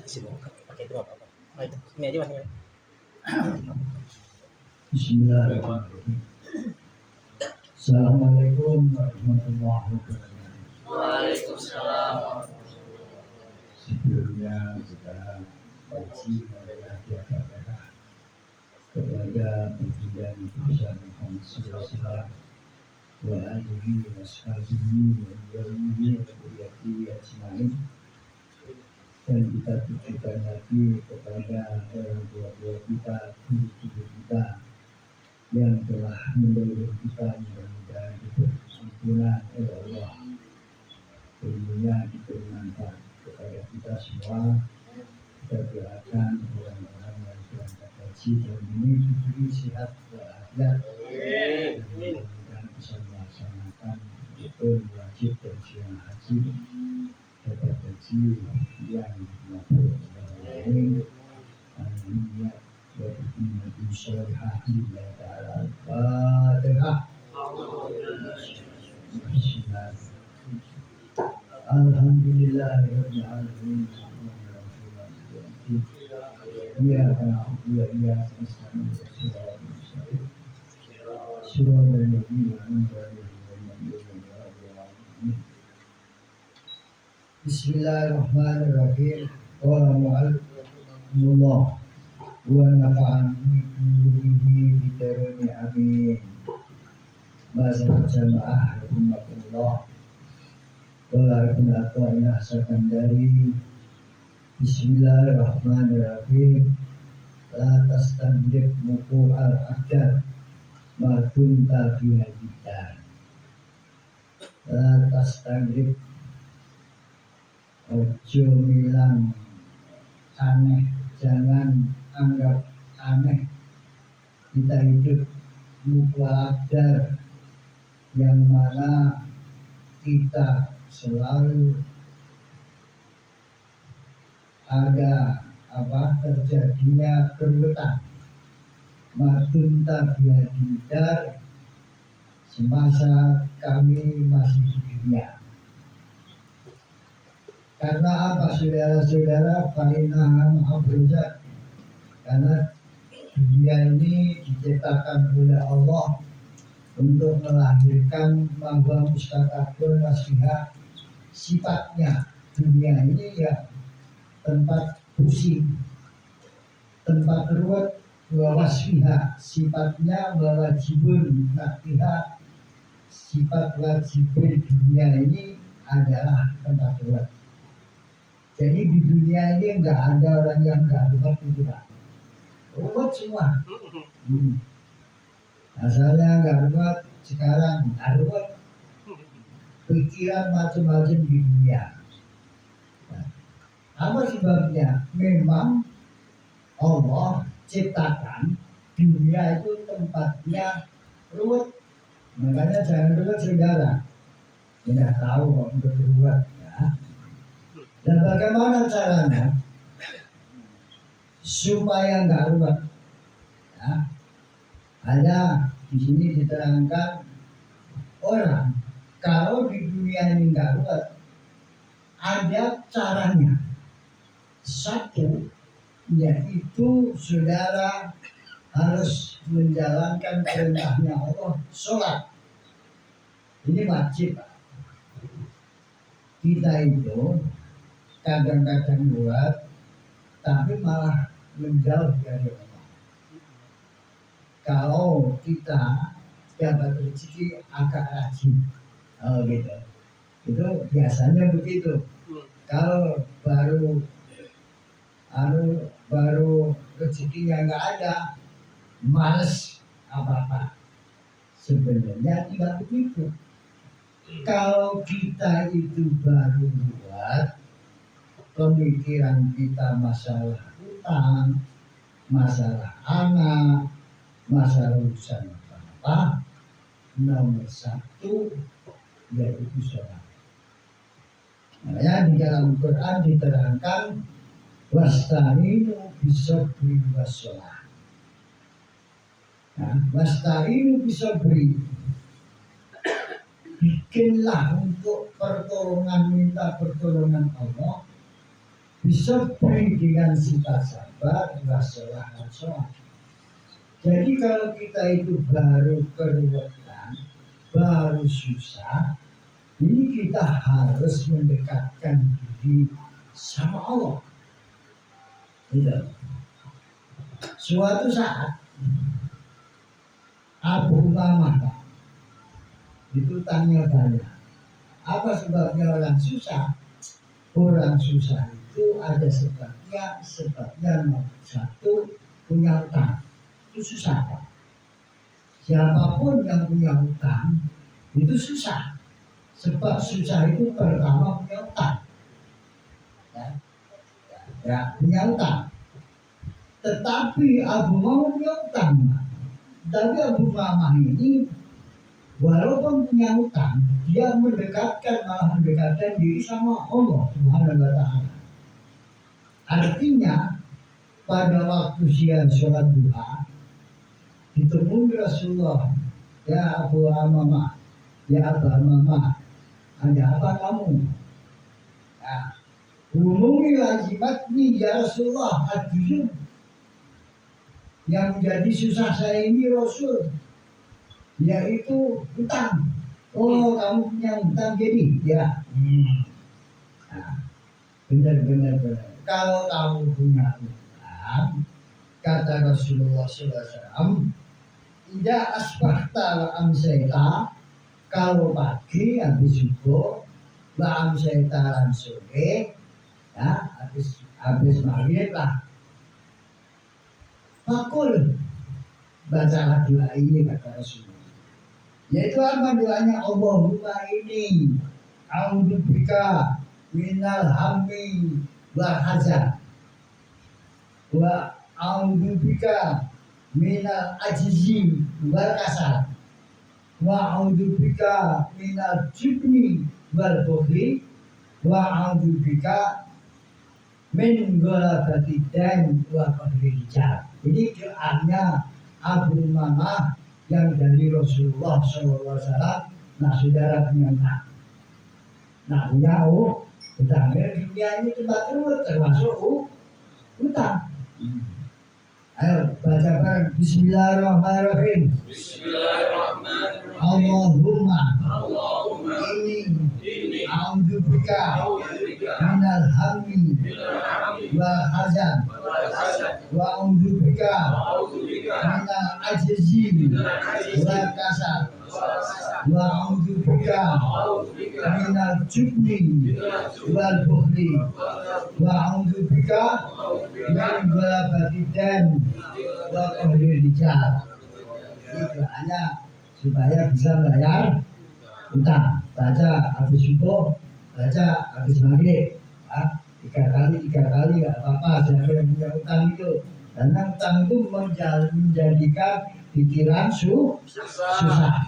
sini pakai itu apa? Nah itu ini aja mas. Bismillahirrahmanirrahim. Assalamualaikum warahmatullahi wabarakatuh. Waalaikumsalam. Sebelumnya kita kaji hadiah kepada pimpinan perusahaan Muhammad SAW wa alihi wa sahbihi wa yawmihi wa yati ajma'in. Dan kita tujukan lagi kepada orang tua kita, guru kita yang telah mendorong kita, mudah-mudahan diberi ampunan oleh Allah, ilmunya dibermanfaat kepada kita semua. Kita doakan orang-orang yang berangkat haji tahun ini diberi sehat walafiat, dan mudah-mudahan bisa melaksanakan betul wajib dan sunnah haji, dapat haji yang mabrur. Amin. Amin. Nabi Salihah Alhamdulillah Ta'ala Al-Fatihah. Alhamdulillah Rabbil Alamin. Iyyaka na'budu wa iyyaka nasta'in. Shiratal ladzina an'amta 'alaihim. Bismillahirrahmanirrahim. Wa ma'alullah wa nafa'ani bihi bidarani amin. Masyarakat jamaah rahimahullah walaupun atau inah sekandari. Bismillahirrahmanirrahim. La tastanjib muku al-aqdar madun tabi'adidar. La tastanjib ojo milang aneh, jangan anggap aneh. Kita hidup mutlak yang mana kita selalu ada terjadinya keruwetan madun tabiadidar semasa kami masih di dunia. Karena apa saudara-saudara? Fa'innaha ma'abruzat. Karena dunia ini diciptakan oleh Allah untuk melahirkan bahwa mustaqabul wasiha. Sifatnya dunia ini ya tempat pusing, tempat ruwet, wasfiha. Sifatnya wajibun naktiha. Sifat wajibun dunia ini adalah tempat ruwet. Jadi di dunia ini enggak ada orang yang enggak ruwet itu Pak. Ruwet semua. Asalnya enggak ruwet, sekarang enggak ruwet. Pikiran macam-macam di dunia. Nah, apa sebabnya? Memang Allah ciptakan dunia itu tempatnya ruwet. Makanya jangan ruwet saudara. Tidak tahu kok untuk ruwet ya. Dan bagaimana caranya supaya nggak ruwet? Ya, ada di sini diterangkan orang kalau di dunia ini nggak ruwet, ada caranya. Satu, yaitu saudara harus menjalankan perintahnya Allah, sholat. Ini wajib. Kita itu kadang-kadang buat, tapi malah menjauh dari Allah. Kalau kita dapat rezeki agak rajin, gitu. Itu biasanya begitu. Kalau baru rezekinya nggak ada, males apa-apa. Sebenarnya tidak begitu. Kalau kita itu baru buat, pemikiran kita masalah utang, masalah anak, masalah urusan apa, nomor satu yaitu sholat. Makanya di dalam Quran diterangkan wasta'inu bisabri wassalah. Nah, wasta'inu bisabri, bikinlah untuk pertolongan, minta pertolongan Allah disertai dengan sifat sabar, wassalah, wassalah. Jadi kalau kita itu baru keruwetan, baru susah, ini kita harus mendekatkan diri sama Allah. Gitu. Suatu saat Abu Umamah itu tanya-tanya, apa sebabnya orang susah? Orang susah itu ada sebabnya nomor satu punya utang. Itu susah, Pak. Siapapun yang punya utang itu susah. Sebab susah itu pertama punya utang. Ya, punya utang. Tetapi Abu Umamah punya utang. Tapi Abu Umamah ini walaupun punya utang, dia malah mendekatkan diri sama Allah Subhanahu wa Ta'ala. Artinya pada waktu siang sholat duha ditemui Rasulullah, ya Abu Umamah, ya Abu Umamah, ada apa kamu? Ya, umumi lazimatni ya Rasulullah, adjun. Yang menjadi susah saya ini Rasul, yaitu utang. Oh, kamu punya utang jadi ya. Nah, benar. Kalau kamu punya utang, kata Rasulullah SAW, tidak asbahta wa amsayta, kalau pagi habis subuh, wa amsayta lan sore, ya habis maghrib lah. Fakul, bacalah doa ini kata Rasulullah. Yaitu apa doanya? Allahumma ini a'udzubika minal hammi wal hazan wa a'udzubika minal ajzi wal kasal wa a'udzubika minal jubni wal bukhli wa a'udzubika min ghalabati dan wa qahri rijal. Ini doanya Abu Umamah yang dari Rasulullah SAW. Nah, saudara punya utang. Nah, punya utang. Dunia ini tempat termasuk utang. Ayo baca bareng. Bismillahirrahmanirrahim. Allahumma ini a'udzubika minal hammi wal hazan wa a'udzubika minal ajzi wal kasal wa a'udzubika minal jubni wal bukhli wa a'udzubika min ghalabati dan wa qahri rijal. Ini doanya supaya bisa bayar utang. Baca habis subuh, baca habis maghrib, ya, tiga kali nggak apa-apa. Siapa yang punya utang itu, karena utang itu menjadikan pikiran susah.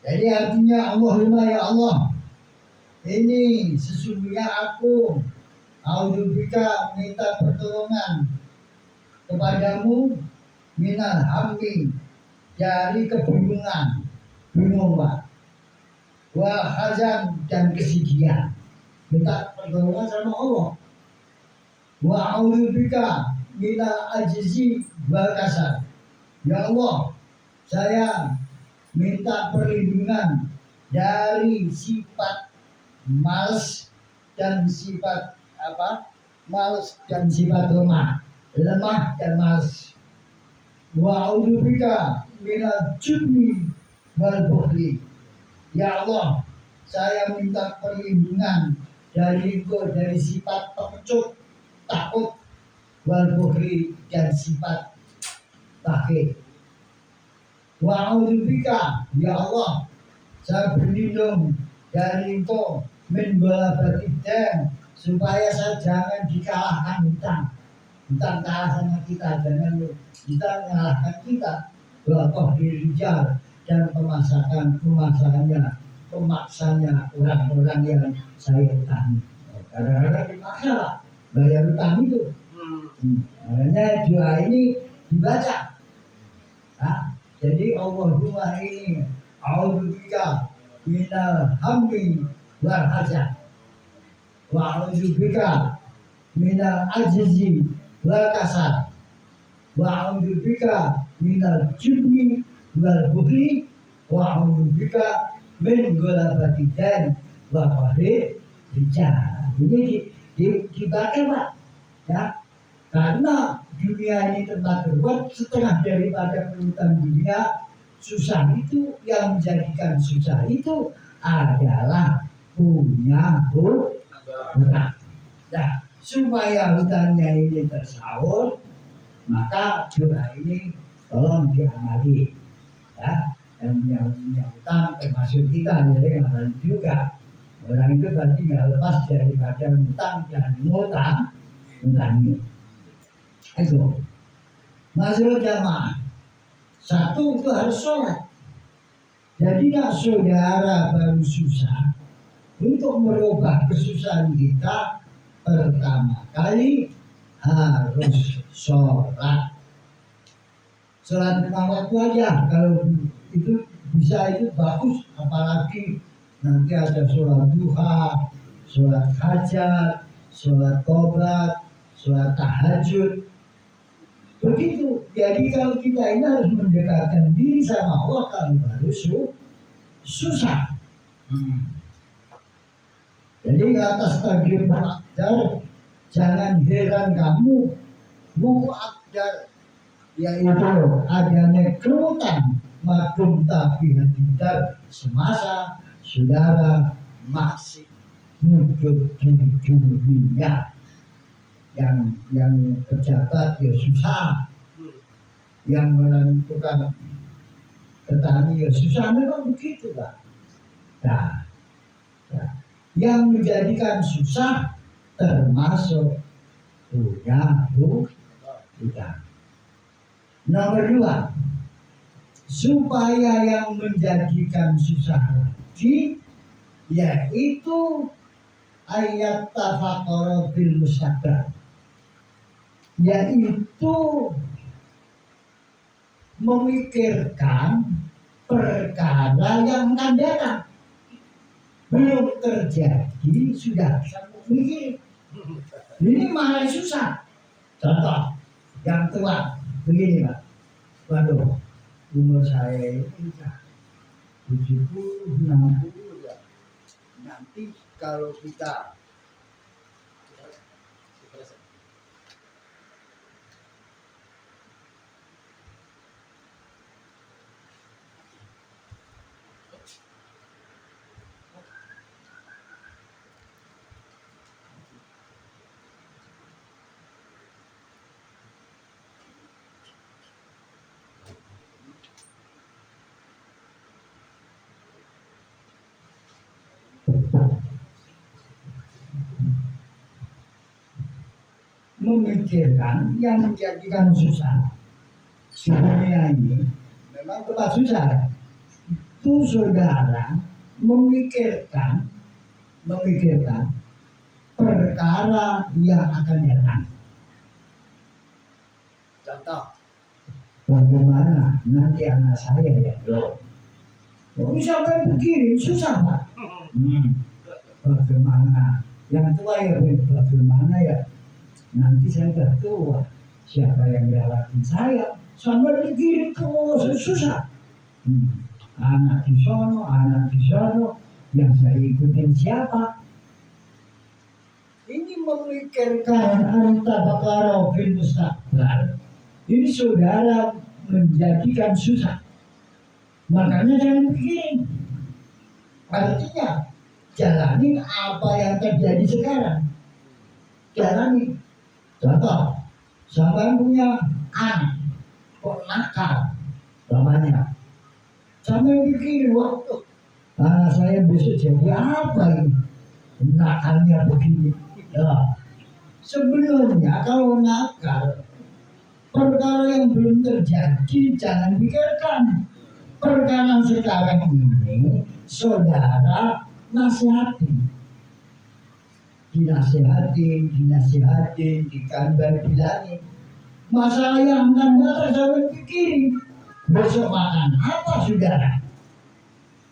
Jadi artinya Allahumma ya Allah, ini sesungguhnya aku a'udzubika minta pertolongan kepadamu minal hammi, dari kebingungan, bingung Pak, wal hazan dan kesedihan, minta pertolongan sama Allah. Wa a'udzubika minal ajzi wal kasal, ya Allah, saya minta perlindungan dari sifat malas dan sifat malas dan sifat lemah dan malas. Wa a'udzubika minal jubni wal bukhli, ya Allah, saya minta perlindungan dari sifat pengecut, takut, wal bukhli dan sifat bakhil. Wa a'udzubika, ya Allah, saya berlindung dari Engkau min ghalabati dan, supaya saya jangan dikalahkan hutang kalah sama kita, jangan kita mengalahkan kita. Wa qahri rijal, dan pemaksanya orang-orang yang saya utangi. Kadang-kadang dipaksa lah bayar utang itu. Makanya doa ini dibaca. Nah, jadi Allahumma ini a'udzubika minal hammi wal hazan wa a'udzubika minal ajzi wal kasal, wa a'udzubika minal jubni wal bukhli, wa a'udzubika min ghalabati dan wa qahri rijal. Ini dibaca Pak, ya, karena dunia ini tempat berbuat, setengah daripada kerutan dunia susah itu, yang menjadikan susah itu adalah punya hutang. Nah, supaya hutangnya ini tersaur, maka doa ini tolong diamali, ya. Yang punya hutang termasuk kita, jadi ngapain juga. Orang itu berarti nggak lepas daripada hutang dan hutang. Itu masalah jamaah. Satu itu harus sholat. Jadi nak saudara baru susah, untuk merubah kesusahan kita pertama kali harus sholat. Sholat 5 waktu aja, kalau itu bisa itu bagus, apalagi nanti ada sholat duha, sholat hajat, sholat tobat, sholat tahajud. Begitu. Jadi kalau kita ini harus mendekatkan diri sama Allah, kalau baru susah. Jadi atas takdir muqaddar, jangan heran kamu muqaddar, yaitu adanya kerutan makum tapi hadidar semasa saudara masih hidup di dunia. Yang pejabat ya susah, yang menentukan petani ya susah, memang begitu Pak. Nah, yang menjadikan susah termasuk punya hutang. Nomor 2, supaya yang menjadikan susah lagi, yaitu ayat tafakkur bil mustaqbal, yaitu memikirkan perkara yang akan datang, belum terjadi sudah bisa memikir. Ini malah susah. Contoh yang tua begini Pak, waduh, umur saya ini 70, 60 ya. Nanti kalau kita memikirkan yang menjadikan susah dunia ini, memang tempat susah. Itu saudara memikirkan perkara yang akan datang. Contoh, bagaimana nanti anak saya ya, bisa begini susah Pak. Bagaimana yang tua ya, bagaimana ya nanti saya sudah tua, siapa yang rawatkan saya sampai begini terus susah. Anak di sono, yang saya ikutin siapa? Ini memikirkan anta bakara fil mustaqbal. Ini saudara menjadikan susah. Makanya jangan pikirin. Artinya jalani apa yang terjadi sekarang. Jalani. Contoh, sampai punya anak kok nakal, namanya. Sampai bikin waktu, saya besok jadi apa ini? Nakalnya begini. Ya. Sebelumnya kalau nakal, perkara yang belum terjadi jangan pikirkan. Perkara sekarang ini, saudara nasihati. Dinasihatin, digambar, bilangin. Masalah yang akan datang sampai pikirin. Besok makan apa saudara?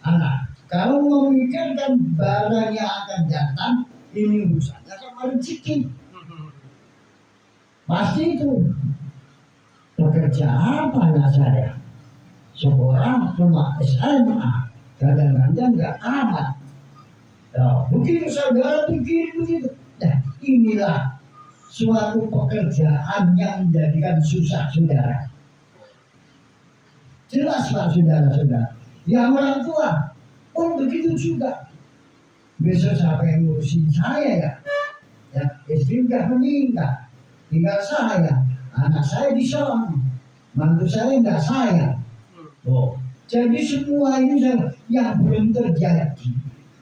Anak, kalau memikirkan barang yang akan datang, ini urusannya sama rezeki. Pasti itu pekerja apa anak saya? Seorang cuma SMA, kadang-kadang nggak amat. Nah, begitu saudara pikir begitu, nah inilah suatu pekerjaan yang menjadikan susah saudara. Jelas Pak saudara-saudara. Yang orang tua pun begitu juga. Besok siapa yang ngurusin saya ya? Ya, istri udah meninggal. Tinggal saya, anak saya di sana, mantu saya enggak saya. Oh, jadi semua ini yang belum terjadi.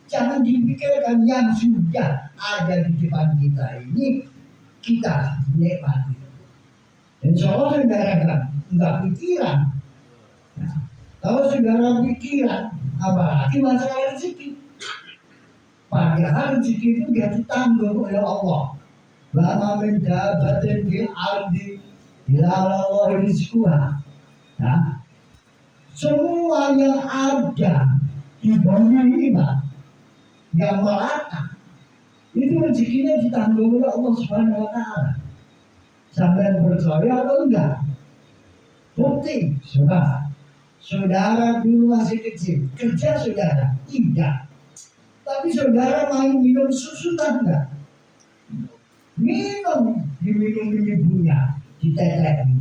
Jangan dipikirkan yang sudah ada di depan kita ini kita nikmati. Insya Allah saudara enggak pikiran. Nah, kalau saudara pikiran, apalagi masalah rezeki. Padahal rezeki itu dia ditanggung oleh Allah. Lama mendapatin di ardi ilalallah rizkuha. Nah, semua yang ada di bumi ini yang melata itu rezekinya ditanggung oleh Allah Subhanahu Wa Taala. Sampai percaya atau enggak? Bukti, saudara dulu masih kecil, kerja saudara tidak. Tapi saudara mau minum susu tak enggak? Minum, diminum ibunya, ditetehi,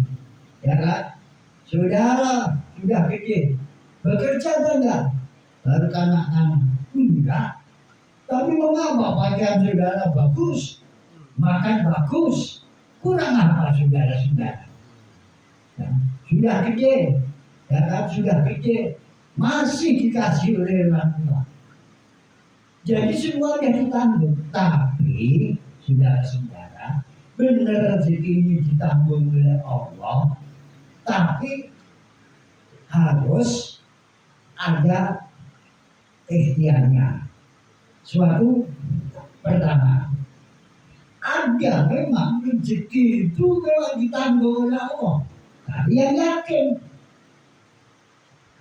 ya kan? Saudara sudah gede, bekerja enggak? Baru kanak-kanak, enggak. Tapi mengapa pakaian saudara bagus, makan bagus, kurang apa saudara-saudara? Ya, sudah gede, ya kan? Sudah gede, masih dikasih oleh orang tua. Jadi semuanya ditanggung, tapi saudara-saudara, benar rezeki ini ditanggung oleh Allah, tapi harus ada ikhtiarnya. Suatu pertama, ada memang rezeki itu kalau ditanggung oleh Allah, tapi yang yakin.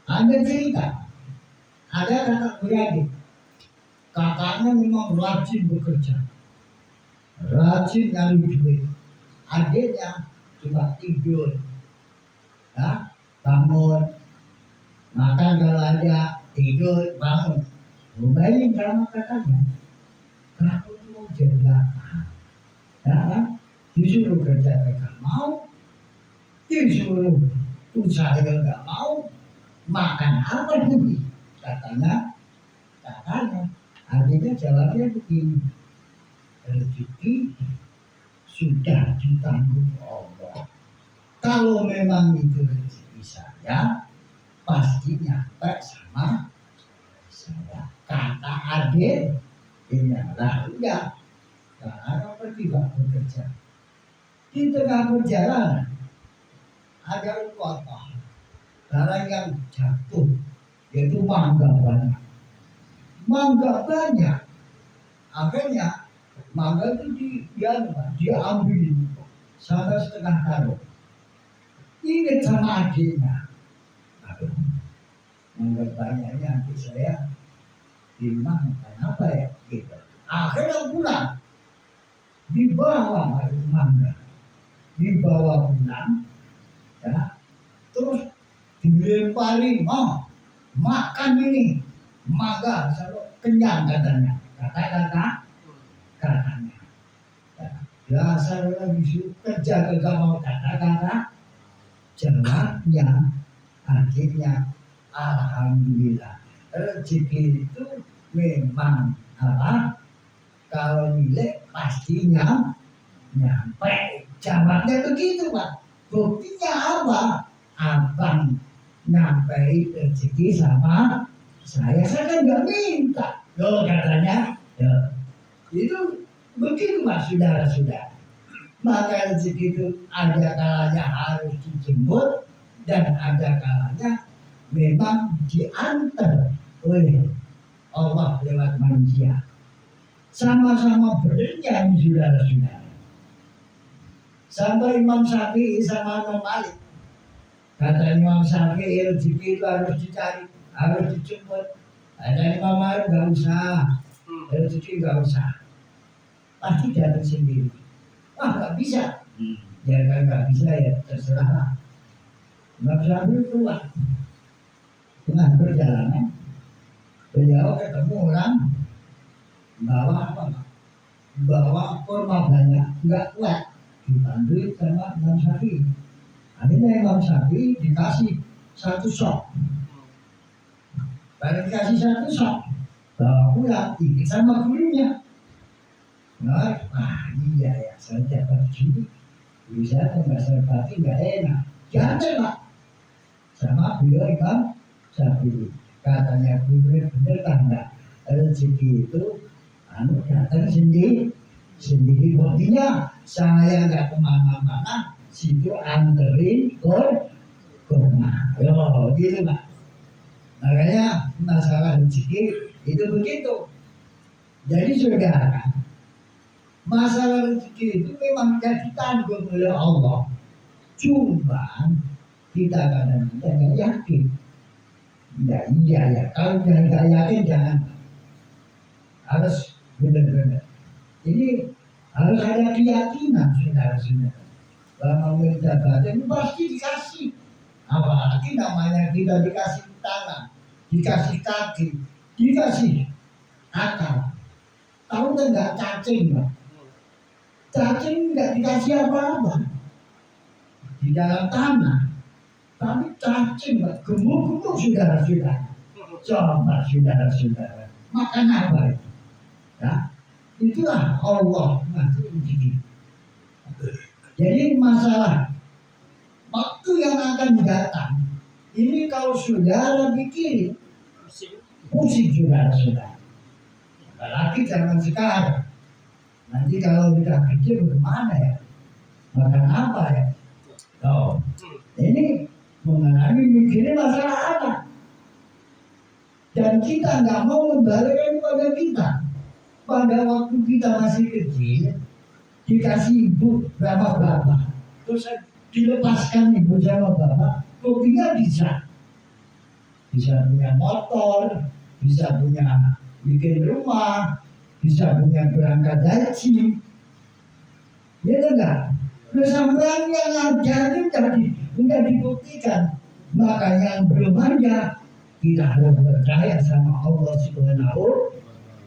Ada cerita, ada kakak beradik, kakaknya memang rajin bekerja, rajin nyari duit. Adiknya cuma tidur, ya, bangun, makan kalau ada, tidur, bangun. Kembali sama kakaknya, kamu mau jadi apa? Ya kan? Disuruh kerja mereka mau, disuruh usaha nggak mau, makan apa nanti? Kakaknya, adiknya jawabnya begini, rezeki sudah ditanggung Allah. Kalau memang itu rezeki saya, pasti nyampe sama saya. Kata adik, ini lalu ya, karena pergi bekerja. Di tengah perjalanan ada kotor, barang yang jatuh, yaitu mangga banyak. Mangga banyak, akhirnya mangga itu diambil sampai setengah karung. Ingat sama adiknya, aduh, mangga banyaknya nanti saya dimakan apa ya gitu. Akhirnya pulang, dibawa mangga, dibawa pulang, ya, terus dilempari, makan ini mangga, selalu kenyang katanya, katanya. Dasar lagi kerja kagak mau kata-kata, jawabnya akhirnya alhamdulillah rezeki itu memang apa? Kalau nilai pastinya nyampe. Jawabnya begitu Pak. Buktinya apa? Abang nyampe rezeki sama saya kan nggak minta. Loh katanya, ya. Itu begitu Pak saudara-saudara. Maka rezeki itu ada kalanya harus dijemput dan ada kalanya memang diantar oleh Allah lewat manusia. Sama-sama berjalan saudara-saudara. Sampai Imam Syafi'i sama Imam Malik. Kata Imam Syafi'i rezeki itu harus dicari, harus dijemput. Ada Imam Malik nggak usah, rezeki nggak usah. pasti jatuh sendiri. Wah nggak bisa. Ya kan nggak bisa ya terserah. Imam Syafi'i keluar tengah perjalanan, beliau ketemu orang bawa apa? Bawa kurma banyak, nggak kuat, dibantu sama Imam Syafi'i. Akhirnya Imam Syafi'i dikasih satu sok. Baru dikasih satu sok, bawa pulang, ikut sama gurunya. Nah, iya ya, saya dapat gini. Bisa nggak saya pati nggak enak. Jangan Pak. Sama beliau Imam Syafi'i. Katanya bener tanda rezeki itu datang sendiri buktinya saya nggak kemana-mana, situ anterin kurma. Yo, gitu Pak. Makanya masalah rezeki itu begitu. Jadi saudara, masalah rezeki itu memang jadi tanggung oleh Allah. Cuma kita kadang-kadang nggak yakin. Ya iya ya, kalau nggak yakin jangan. Harus benar-benar. Ini harus ada keyakinan saudara-saudara. Kalau mau jabatan itu pasti dikasih. Apalagi namanya kita dikasih tangan, dikasih kaki, dikasih akal. Tahu nggak cacing Pak? Cacing nggak dikasih apa-apa di dalam tanah, tapi cacing Pak, gemuk-gemuk saudara-saudara. Coba saudara-saudara, makan apa itu? Ya, itulah Allah nanti begini. Jadi masalah waktu yang akan datang ini kalau saudara pikir pusing saudara-saudara. Apalagi zaman sekarang. Nanti kalau kita pikir bagaimana ya? Makan apa ya? Oh, ini mengalami mikirnya masalah apa? Dan kita nggak mau membalikkan kepada kita. Pada waktu kita masih kecil, dikasih ibu berapa, terus dilepaskan ibu sama bapak, kopinya bisa punya motor, bisa punya bikin rumah, bisa punya berangkat haji, ya enggak? Kesampean yang ada itu tidak dibuktikan, maka yang belum ada kita harus percaya sama Allah Subhanahu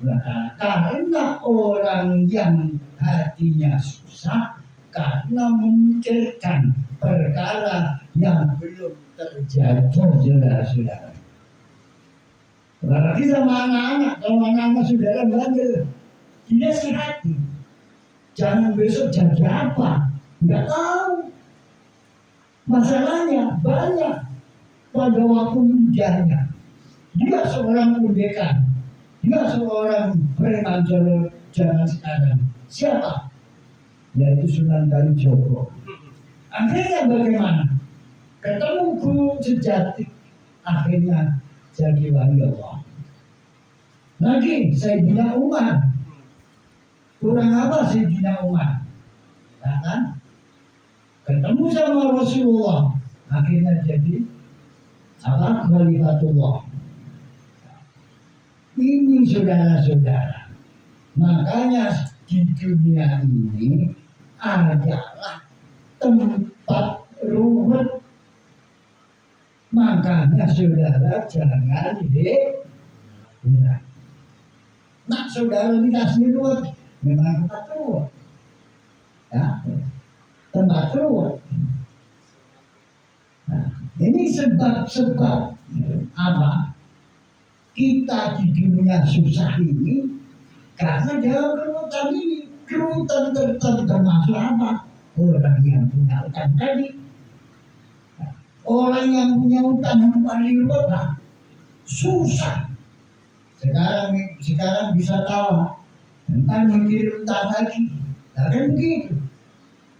wa Ta'ala. Karena orang yang hatinya susah karena memikirkan perkara yang belum terjadi, saudara-saudara. Apalagi sama anak-anak, kalau anak-anak saudara belajar, dia sehati. Jangan besok jadi apa, nggak tahu. Masalahnya banyak pada waktu mudanya. Dia seorang pendekar, dia seorang preman zaman sekarang. Siapa? Yaitu Sunan Kalijogo. Akhirnya bagaimana? Ketemu guru sejati, akhirnya jadi wali Allah. Lagi Sayyidina Umar, kurang apa Sayyidina Umar? Ya kan? Ketemu sama Rasulullah, akhirnya jadi apa? Khalifatullah. Ini saudara-saudara, makanya di dunia ini adalah tempat ruwet. Makanya saudara jangan hilang. Nah saudara dikasih ruwet, memang tempat ruwet. Ya, tempat ruwet. Nah, ini sebab-sebab apa? Kita di dunia susah ini karena dalam kerutan ini, kerutan termasuk apa? Orang yang punya utang tadi, orang yang punya utang paling luar susah. Sekarang bisa tahu tentang mikir utang lagi, kan begitu.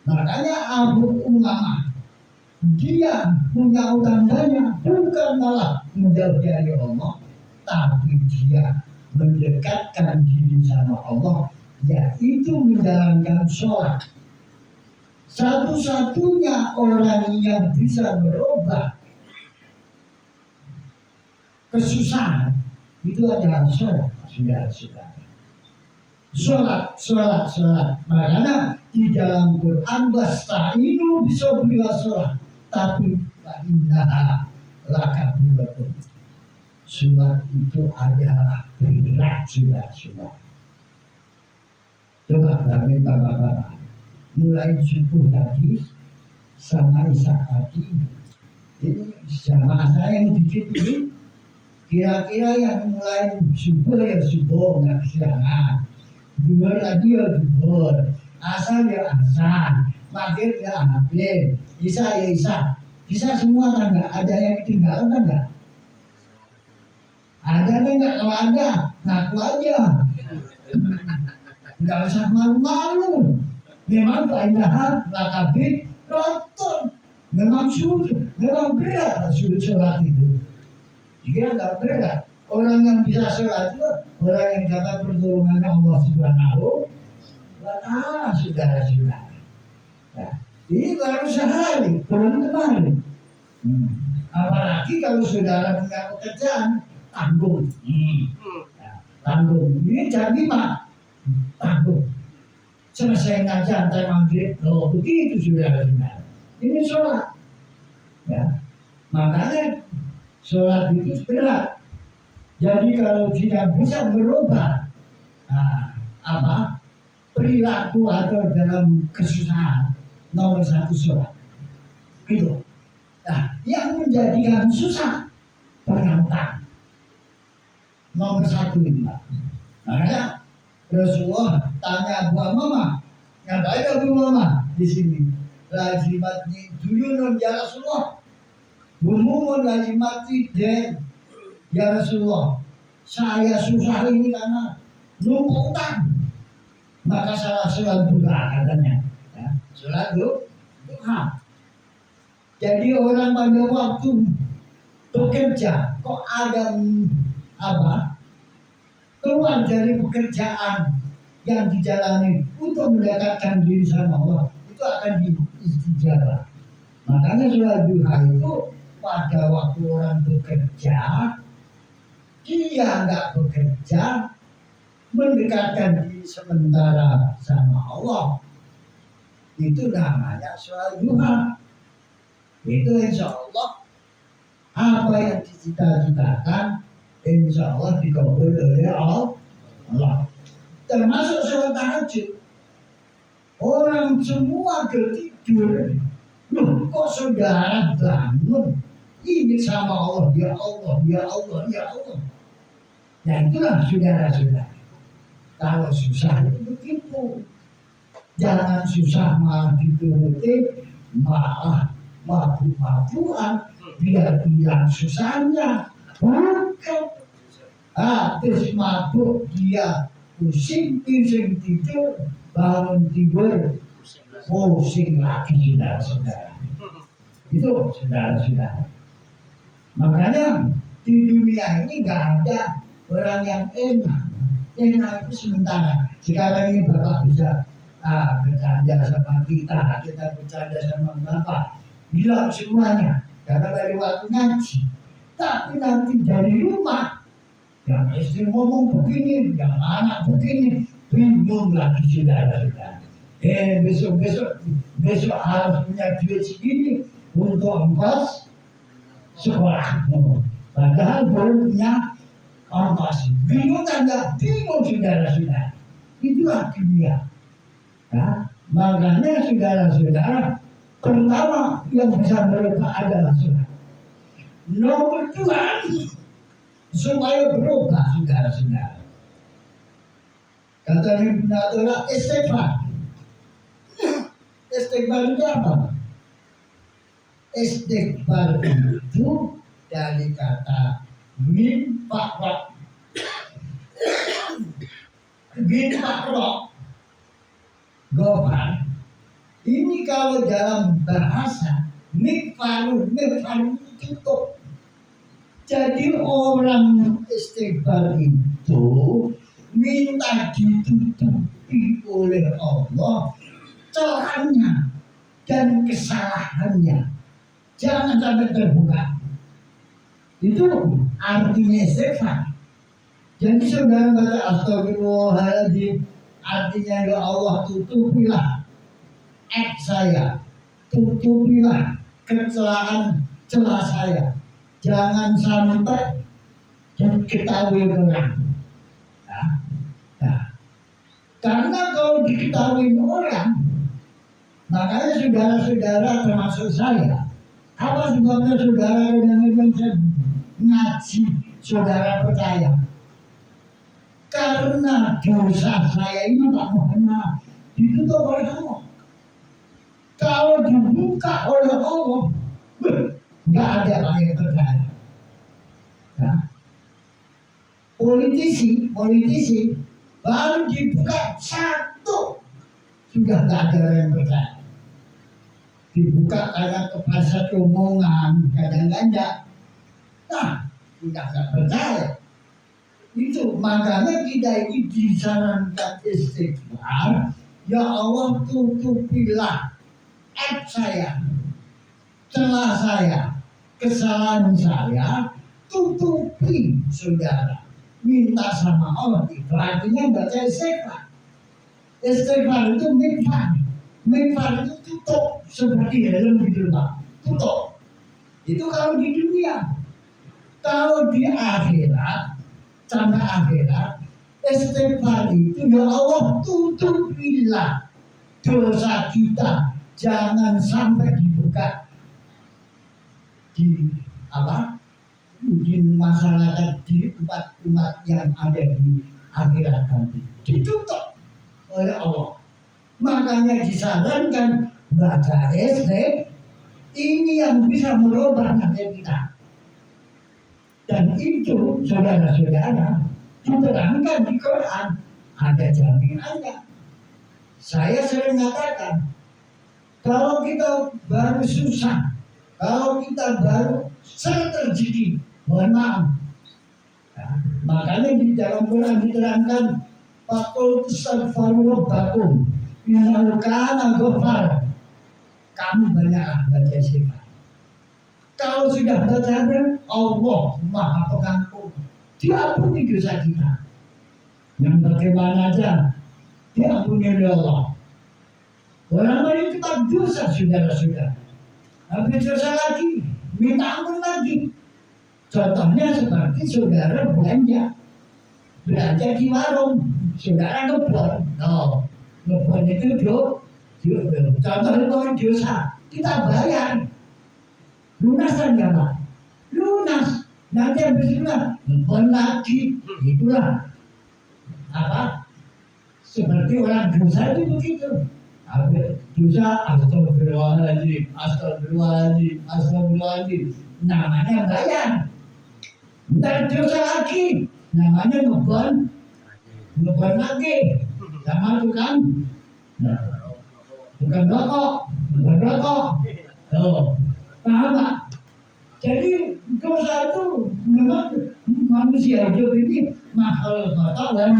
Makanya Abu Umamah dia punya utang banyak, bukan malah menjauh dari Allah, tapi dia mendekatkan diri sama Allah, yaitu menjalankan sholat. Satu-satunya orang yang bisa merubah kesusahan itu adalah sholat, saudara-saudara. sholat. Makanya di dalam Quran wasta'inu bisobri wa sholat. Tapi indah lakabilatun. Sholat itu adalah berat sudah. Coba kami bapak-bapak mulai subuh tadi sama isak tadi. Ini jamaah saya yang dikit ini kira-kira yang mulai subuh ya subuh nggak kesiangan. Duhur tadi ya duhur, asar ya asar, maghrib ya maghrib, isya ya isya semua kan nggak ada yang ketinggalan kan nggak? Ada kan nggak? Kalau ada ngaku aja, nggak usah malu-malu. Memang keindahan lakabit nonton, memang sulit, memang berat sulit sholat itu. Jika nggak berat, orang yang bisa sholat itu orang yang dapat pertolongan Allah Subhanahu wa Ta'ala, saudara-saudara. Nah, ini baru sehari, belum kemarin. Apalagi kalau saudara punya pekerjaan, tanggung. Nah, tanggung. Ini jam 5, tanggung. Selesai ngaji antar maghrib, begitu saudara-saudara. Ini sholat. Ya, makanya sholat itu berat. Jadi kalau tidak bisa berubah perilaku atau dalam kesusahan, nomor 1 sholat itu. Nah, yang menjadikan susah penantang nomor 1 ini. Makanya Rasulullah tanya Abu Mama, ngapain Abu Mama di sini? Lazimatnya dulu ya Rasulullah, bumumun lazimati den. Ya Rasulullah, saya susah ini karena numpuk utang. Maka salah sholat duha katanya. Ya, sholat duha. Jadi orang pada waktu bekerja, kok ada keluar dari pekerjaan yang dijalani untuk mendekatkan diri sama Allah, itu akan diistijabah. Makanya sholat duha itu pada waktu orang bekerja, dia nggak bekerja, mendekatkan diri sementara sama Allah, itu namanya sholat duha. Itu insya Allah apa yang dicita-citakan, insya Allah dikabul oleh Allah. Termasuk sholat tahajud. Orang semua tertidur, loh kok saudara bangun ini sama Allah, ya Allah, ya Allah, ya Allah. Nah itulah saudara-saudara. Kalau susah itu begitu. Jangan susah malah dituruti, malah mabuk-mabukan, biar bilang susahnya. Bukan. Terus mabuk dia pusing tidur, bangun tidur, pusing lagi saudara-saudara. Itu saudara-saudara. Makanya di dunia ini nggak ada orang yang enak. Enak itu sementara. Sekarang ini Bapak bisa bercanda sama kita bercanda sama Bapak, bilang semuanya karena dari waktu ngaji. Tapi nanti dari rumah, yang istri ngomong begini, yang anak begini, bingung lagi saudara-saudara. Besok harus punya duit segini untuk ongkos sekolah. Padahal belum punya ongkos. Bingung tanda, bingung saudara-saudara. Itulah dunia. Nah, makanya saudara-saudara, pertama yang bisa berubah adalah sholat. Nomor 2, supaya berubah saudara-saudara. Kata Ibnu Athaillah, istighfar. Istighfar itu apa? Istighfar itu dari kata min fa'ra. Min fa'ra gofar. Ini kalau dalam bahasa mikfaru itu tutup. Jadi orang istighfar itu minta ditutupi oleh Allah celahnya dan kesalahannya, jangan sampai terbuka. Itu artinya istighfar. Jadi saudara baca astagfirullahaladzim, Artinya ya Allah tutupilah aib saya, tutupilah kecelakaan celah saya. Jangan sampai diketahui orang. Nah, karena kalau diketahui orang, makanya saudara-saudara termasuk saya, apa sebabnya saudara yang ngaji, saudara percaya? Karena dosa saya ini tak mohon maaf ditutup oleh Allah. Kalau dibuka oleh Allah, nggak ada yang percaya. Nah, politisi baru dibuka satu sudah nggak ada yang percaya. Dibuka karena kepasat omongan kadang-kadang, nah sudah nggak percaya. Itu makanya kita ini disarankan istighfar. Ya Allah tutupilah aib saya, celah saya, kesalahan saya, tutupi saudara. Minta sama Allah itu artinya baca istighfar. Istighfar itu minfar. Minfar itu tutup seperti helm gitu Pak. Tutup. Itu kalau di dunia. Kalau di akhirat, sampai akhirat, istighfar itu ya Allah tutupilah dosa kita, jangan sampai dibuka di apa di masyarakat, di umat-umat yang ada di akhirat nanti ditutup oleh Allah. Makanya disarankan baca istighfar, ini yang bisa merubah nasib kita. Dan itu saudara-saudara diterangkan di Quran, ada jaminannya. Saya sering mengatakan, kalau kita baru susah, kalau kita baru sering terjadi, mohon maaf. Nah, makanya di dalam Quran diterangkan, Fakul istaghfaru rabbakum innahu kana ghaffara. Kamu banyaklah baca istighfar. Kalau sudah baca Allah Maha Pengampun, diampuni dosa kita. Yang bagaimana aja diampuni oleh Allah. Orang lain kita dosa saudara-saudara. Habis dosa lagi, minta ampun lagi. Contohnya seperti saudara belanja di warung, saudara ngebor. No, ngebor itu contohnya dosa, kita bayar. Lunas saja Pak, lunas. Nanti habis lunas, ngebon lagi. Itulah apa? Seperti orang dosa itu begitu. Habis dosa, astagfirullahaladzim. Namanya bayar. Ntar dosa lagi, namanya ngebon lagi. Sama tukang, bukan rokok. Tuh. Paham Pak? Jadi dosa itu memang manusia hidup ini makhluk kotor dan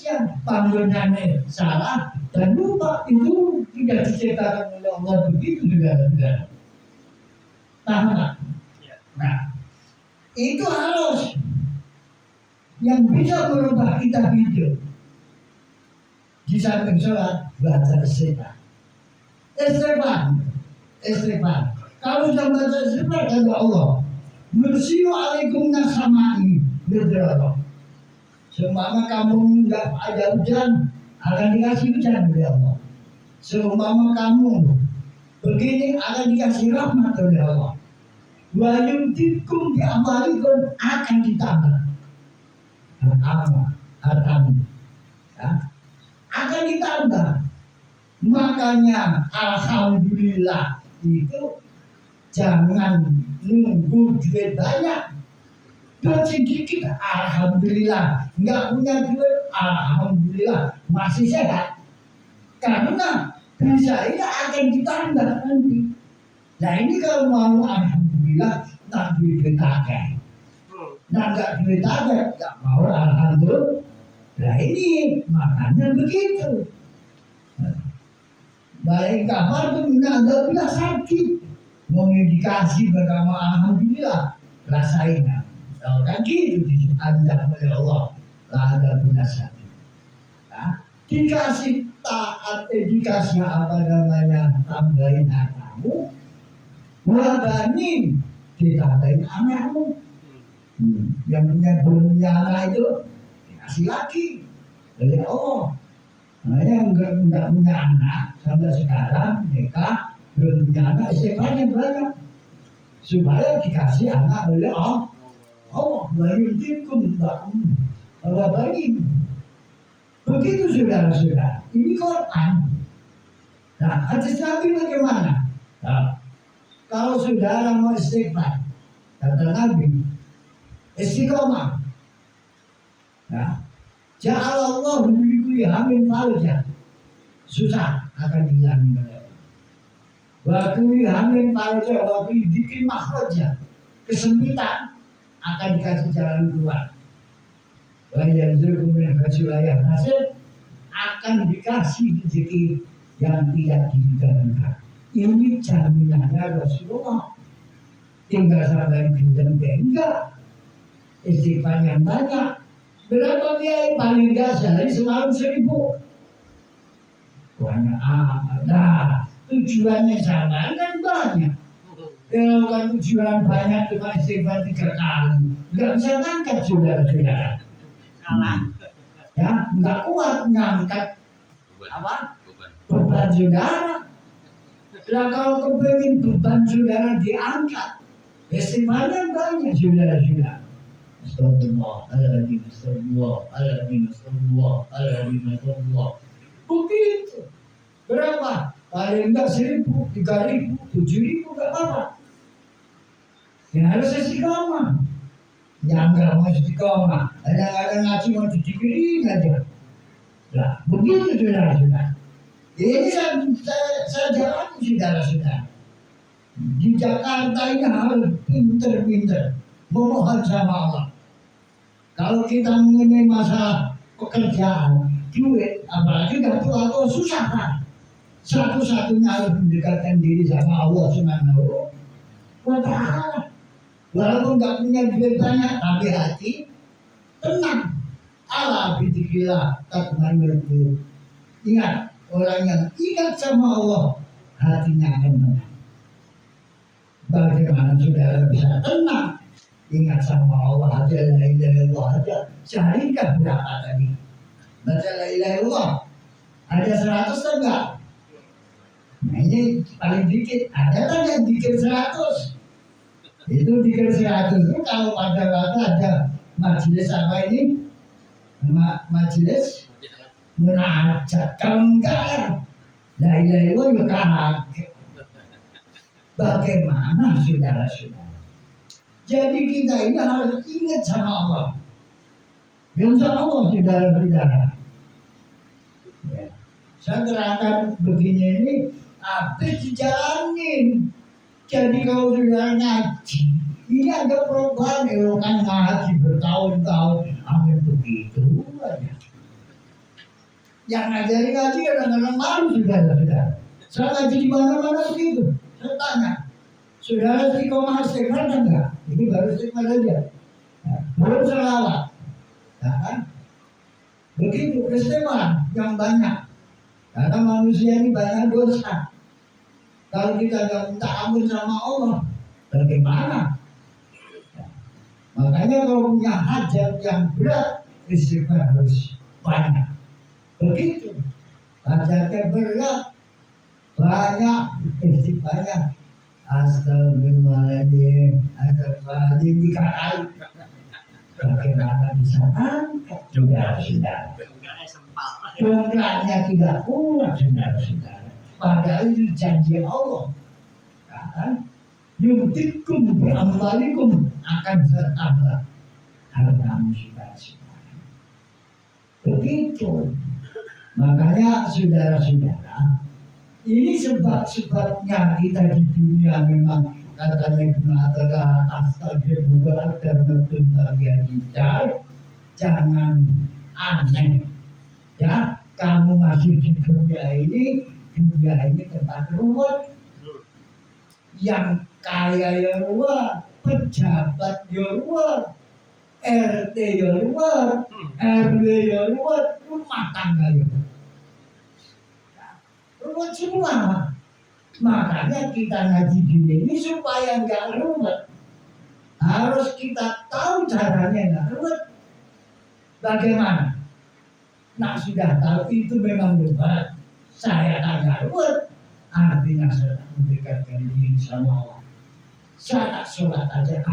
yang panggilannya salah dan lupa, itu tidak diciptakan oleh Allah begitu juga. Paham Pak? Nah, itu harus yang bisa merubah kita hidup. Di samping sholat, baca istighfar. Istighfar. Kalau sudah baca istighfar kata Allah, Nursilu alaikum nasamai berdoa. Seumpama kamu enggak ada hujan, akan dikasih hujan oleh Allah. Seumpama kamu begini, akan dikasih rahmat oleh Allah. Wa yumtikum bi amalikum, akan ditambah hartamu. Akan ditambah. Makanya alhamdulillah itu jangan nunggu duit banyak, duit sedikit alhamdulillah, nggak punya duit alhamdulillah masih sehat, karena bisa ini akan ditambah nanti. Nah ini kalau mau alhamdulillah, tak duit agak, nah nggak duit agak, nggak mau alhamdulillah. Nah ini makanya begitu. Balik kamar tuh minta ada bila sakit, mau medikasi berkama alhamdulillah rasain. Kan gitu dianjak oleh Allah, lah ada bila sakit. dikasih taat, dikasih apa namanya, tambahin anakmu, ngabanin ditambahin anakmu. Yang belum punya anak itu dikasih lagi oleh Allah. Nah, yang enggak punya anak sampai sekarang mereka belum punya anak, istighfarnya banyak supaya dikasih anak oleh Allah. Allah bayutikum bakum Allah bayi. Begitu saudara-saudara, ini Quran. Nah, hadis Nabi bagaimana? Nah, kalau saudara mau istighfar, kata Nabi, istiqomah. Nah, ja'alallahu bikulli hammin farja. Susah akan dihilangin oleh Allah. Wa kulli hammin farja wa kulli dzikrin makhraja. Kesempitan akan dikasih jalan keluar. Wa yarzuqu min haitsu hasil akan dikasih rezeki yang tidak diduga-duga. Ini jaminannya Rasulullah. Tinggal sampai gendeng enggak. Istighfar yang banyak. Berapa biaya paling enggak sehari semalam 1000. Banyak amat. Nah, tujuannya sama kan banyak. Kalau kan tujuan banyak cuma istighfar 3 kali, enggak bisa ngangkat saudara-saudara. Ya, enggak kuat ngangkat apa? Beban saudara. Nah, kalau kepingin beban saudara diangkat, istighfarnya banyak saudara-saudara. Astagfirullahaladzim, astagfirullahaladzim, astagfirullahaladzim, astagfirullah. Begitu. Berapa? Paling enggak 1000, 3000, 7000 enggak apa-apa. Ya harus istiqomah. Yang enggak mau istiqomah, ada ngaji mau dipikirin aja. Nah, begitu saudara-saudara. Ini saya jalani saudara-saudara. Di Jakarta ini harus pinter-pinter memohon sama Allah. Kalau kita mengenai masalah pekerjaan, duit, apalagi udah tua susah kan. Satu-satunya harus mendekatkan diri sama Allah Subhanahu wa Ta'ala. Walaupun nggak punya duit banyak, tapi hati tenang. Allah bidzikrillah tatma'innul qulub. Ingat, orang yang ingat sama Allah, hatinya akan tenang. Bagaimana saudara bisa tenang? Ingat sama Allah aja, la ilaha illallah aja. Sehari kan berapa tadi? Baca la ilaha illallah. Ada 100 enggak? Nah ini paling dikit. Ada kan yang dikit 100? Itu dikit 100 itu kalau pada waktu ada majelis apa ini? Majelis munajat. Kalau enggak, la ilaha illallah kaget. Bagaimana saudara-saudara? Jadi kita ini harus ingat sama Allah. Insya Allah saudara-saudara. Ya. Saya terangkan begini ini habis dijalanin. Jadi kalau saudara ngaji, ini ada perubahan kan ngaji bertahun-tahun, amin begitu aja. Yang ngajari ngaji kadang-kadang malu saudara-saudara. Saya ngaji di mana-mana begitu. Saya tanya, saudara istiqomah istighfar enggak? Ini baru istighfar aja. Nah, belum selawat. Ya kan? Begitu istighfar yang banyak. Karena manusia ini banyak dosa. Kalau kita nggak minta ampun sama Allah, bagaimana? Ya. Makanya kalau punya hajat yang berat, istighfar harus banyak. Begitu. Hajatnya berat, banyak istighfarnya. Astagfirullahaladzim, astagfirullahaladzim 3 kali. Bagaimana bisa angkat saudara-saudara? Dongkraknya tidak kuat saudara-saudara. Padahal itu janji Allah. Kan? Yumtikum bi amwalikum akan bertambah hartamu saudara-saudara. Begitu. Makanya saudara-saudara, ini sebab-sebabnya kita di dunia memang katanya Ibnu Athaillah astagfirullah dan bertambah kita. Jangan aneh ya, kamu masih di dunia ini tempat ruwet. Yang kaya ya ruwet, pejabat ya ruwet, RT ya ruwet, RW ya ruwet, rumah tangga ya ruwet. ruwet semua. Makanya kita ngaji gini ini supaya nggak ruwet. Harus kita tahu caranya nggak ruwet. Bagaimana? Nah sudah tahu itu memang berat. Saya agak ruwet. Artinya saya tak mendekatkan diri sama Allah. Saya tak sholat aja.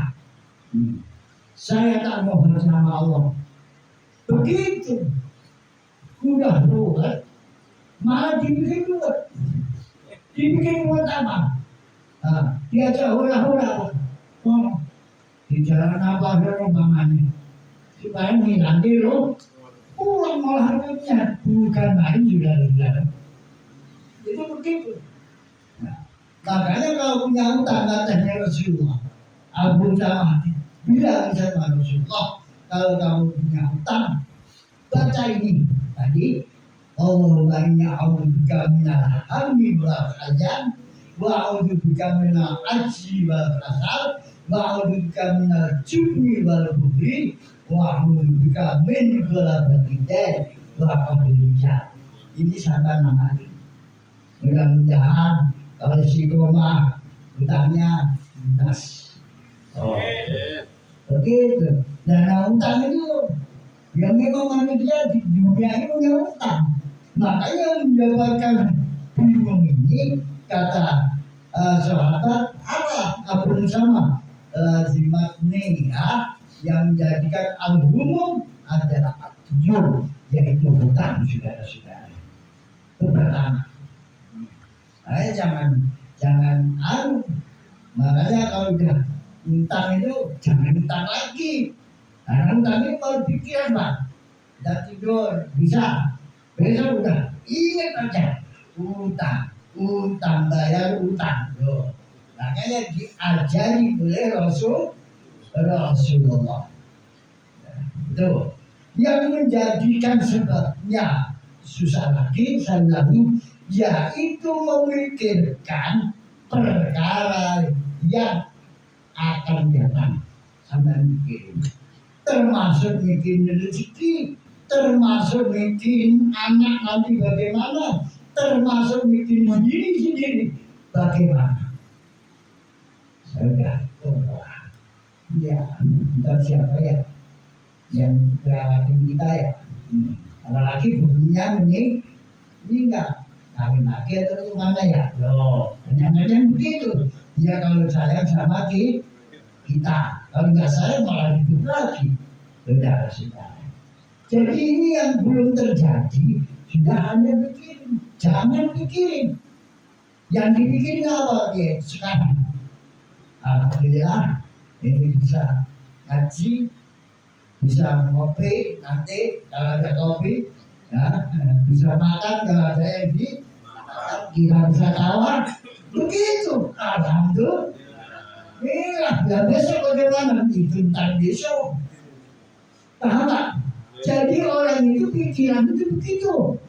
Saya tak mohon sama Allah. Begitu. Udah ruwet. Malah dibikin ruwet. Dibikin ruwet apa? Diajak hura-hura. Di jalan apa umpamanya? Supaya menghilangi loh. Pulang malah ruwetnya. Bukan main juga. Itu begitu. Nah, makanya kalau punya utang katanya Rasulullah Abu Jamaah bilang sama Rasulullah, kalau kamu punya utang baca ini tadi, Allahumma inni a'udzubika minal hammi wal hazan wa a'udzubika minal ajzi wal kasal wa a'udzubika minal jubni wal bukhli wa a'udzubika min ghalabatil dain wa qahri rijal. Ini sampai namanya. Mudah-mudahan kalau istiqomah utangnya lunas. Begitu. Dan utang itu yang memang manusia di dunia ini punya utang. Makanya mendapatkan bingung ini kata sahabat apa Abu Sama zimat ya yang menjadikan al-humum adalah al-jur, yaitu hutang saudara-saudara. Itu pertama. Jangan makanya kalau udah utang itu jangan utang lagi. Karena utang itu kalau pikiran Pak, udah tidur bisa, besok udah ingat aja utang bayar utang. Loh. Makanya diajari oleh Rasulullah. Itu yang menjadikan sebabnya susah lagi yaitu memikirkan perkara yang akan datang sama mikirin, termasuk mikirin rezeki, termasuk mikirin anak nanti bagaimana, termasuk mikirin diri sendiri bagaimana. Sudah, ya, entah siapa ya yang merawat kita ya, apalagi bunyinya meninggal. Kawin lagi atau mana ya? Loh, jangan begitu. Ya kalau sayang sama kita, kalau nggak sayang malah hidup lagi. Sudah. Jadi ini yang belum terjadi, sudah Anda pikirin. Jangan pikirin. Yang dipikirin apa ya sekarang? Alhamdulillah, ini bisa ngaji, bisa ngopi nanti kalau ada kopi, ya, bisa makan kalau ada yang kita bisa tawar begitu. Alhamdulillah. Ya besok bagaimana itu tentang besok. Paham tak? Jadi orang itu pikiran itu begitu.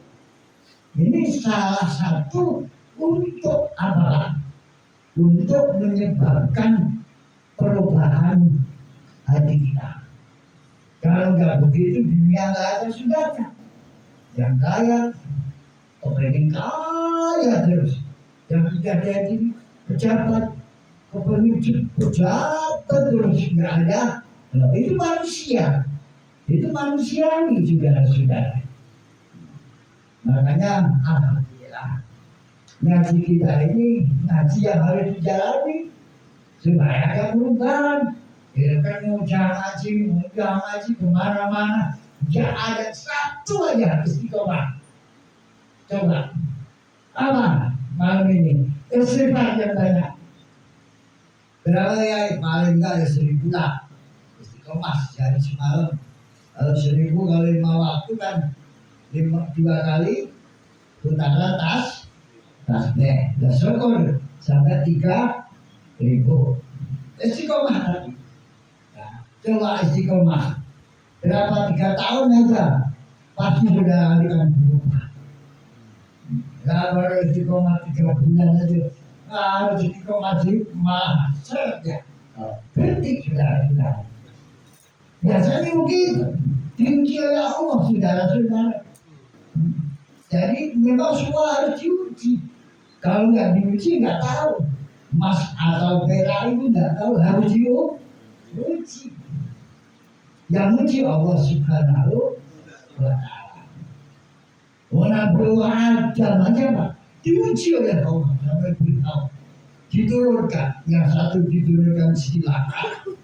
Ini salah satu untuk apa? Untuk menyebabkan perubahan hati kita. Kalau nggak begitu dunia nggak ada sudahnya. Yang kaya kepengen kaya terus, yang tidak jadi pejabat kepengen pejabat terus nggak ada. Nah, itu manusiawi juga sudah. Makanya alhamdulillah ngaji kita ini ngaji yang harus dijalani supaya ada perubahan. Ya kan mau ngaji kemana-mana, ya ada satu aja istiqomah. Coba apa malam ini istighfar yang banyak. Berapa ya paling enggak ya 1000 lah istiqomah sehari semalam. Kalau 1000 kali 5 waktu kan 2 kali putaran tasbih. Dan syukur sampai 3000 istiqomah tadi. Nah, coba istiqomah berapa 3 tahun aja pasti sudah akan berubah. Nah, baru istiqomah 3 bulan aja harus istiqomah sih masa ya kritik sudah biasanya begitu. Tinggi oleh Allah saudara-saudara. Jadi memang semua harus diuji. Kalau nggak diuji nggak tahu. Mas atau perak itu nggak tahu, harus diuji. Yang uji Allah Subhanahu wa Ta'ala. Nabi Adam aja Pak, diuji oleh Allah sampai beritahu. Diturunkan, yang satu diturunkan silakan,